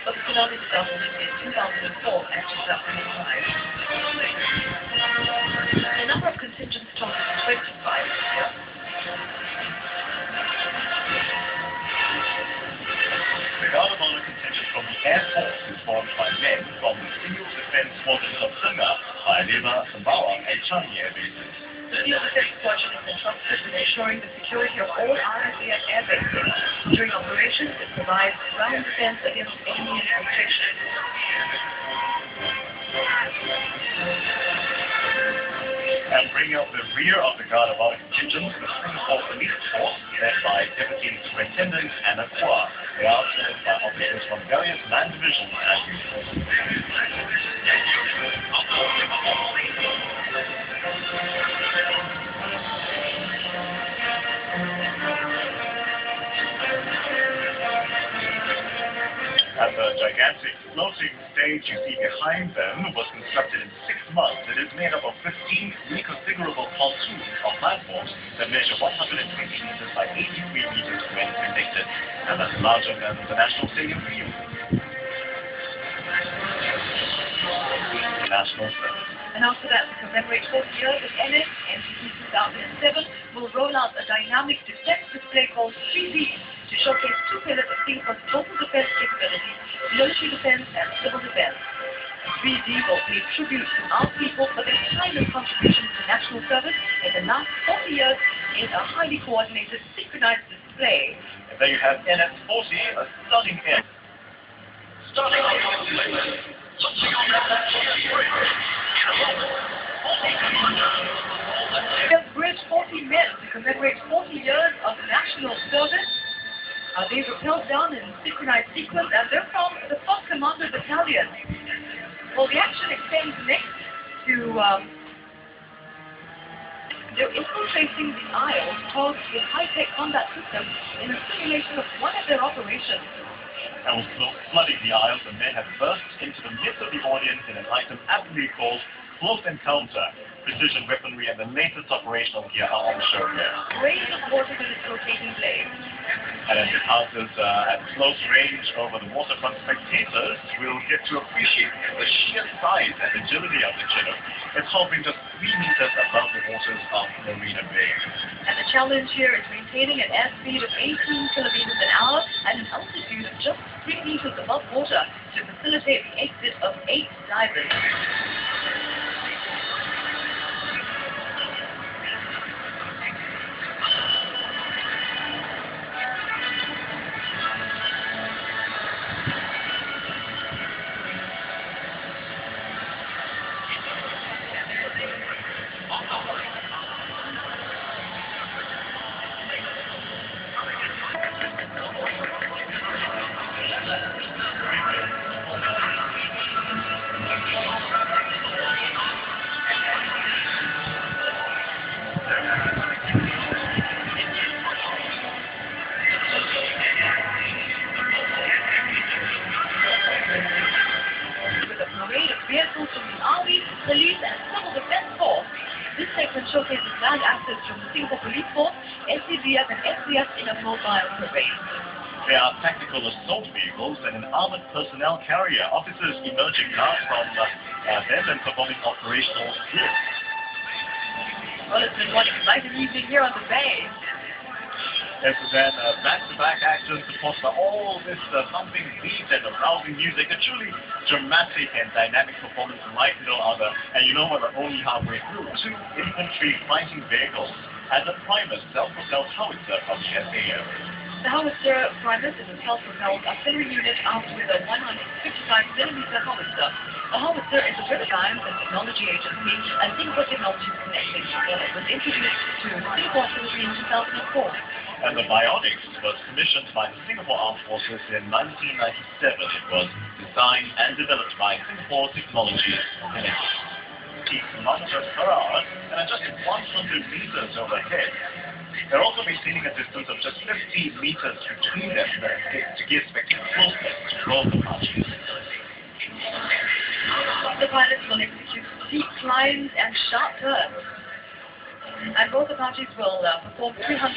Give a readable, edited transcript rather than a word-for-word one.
but the tsunami started in 2004 and 2005. The number of contingents totaled 25 this year. The Guard of Honor contingent from the Air Force is formed by men from the Civil Defense Squadrons of Singa, Paya Sembawang, and Changi Air Bases. The Civil Defense Squadron is entrusted with ensuring the security of all RSAF air bases. During operations, it provides ground defense against enemy infiltration. And bringing up the rear of the Guard of Honor contingent, the Singapore Police Force, led by Deputy Superintendent Anna Kua. They are served by officers from various land divisions and units. And the gigantic floating stage you see behind them was constructed in 6 months. It is made up of 15 reconfigurable pontoons or platforms that measure 120 meters by 83 meters when connected, and that's larger than the National Stadium field. National Service. And after that, to commemorate 40 years of NS, NDP 2007 will roll out a dynamic defense display called 3D to showcase two pillars of Singapore's total defense capabilities, military defense and civil defense. 3D will pay tribute to our people for their tireless contributions to national service in the last 40 years in a highly coordinated, synchronized display. And there you have NS-40, a stunning air. Starting off They'll bridge 40 men to commemorate 40 years of national service. They rappelled down in synchronized sequence, and they're from the 1st Commander Battalion. Well, the action extends next to they're infiltrating the Isles posed with high-tech combat systems in a simulation of one of their operations. And with flooding the Isles, the men have burst into the midst of the audience in an item aptly called Close Encounter. Precision weaponry and the latest operational gear are on show here. Rays of water with its rotating blades. And as it passes at close range over the waterfront, spectators will get to appreciate the sheer size and agility of the Chinook. It's hovering just 3 meters above the waters of Marina Bay. And the challenge here is maintaining an airspeed of 18 kilometers an hour at an altitude of just 3 meters above water to facilitate the exit of 8 divers. Vehicles from the Army, Police and Civil Defense Force. This segment showcases land assets from the Singapore Police Force, SCDF and SCF in a mobile parade. There are tactical assault vehicles and an armored personnel carrier. Officers emerging now from them and performing operational drills. Well, it's been one exciting evening here on the bay. Yes, then back-to-back action supported by all this thumping beat and arousing music, a truly dramatic and dynamic performance like no other. And you know what, we're only halfway through. 2 infantry fighting vehicles and a Primus self-propelled howitzer from the SAF. The howitzer Primus is a self-propelled artillery unit armed with a 155mm howitzer. The howitzer is a British Science and Technology Agency and Singapore Technology Connecting. It was introduced to Singapore Artillery in 2004. And the Bionics was commissioned by the Singapore Armed Forces in 1997. It was designed and developed by Singapore Technology Connecting. Kilometers per hour and are just 100 meters overhead. They're also maintaining a distance of just 50 meters between them to give spectacular closeness to both Apaches. The pilots will execute steep climbs and sharp turns. And both Apaches will perform 300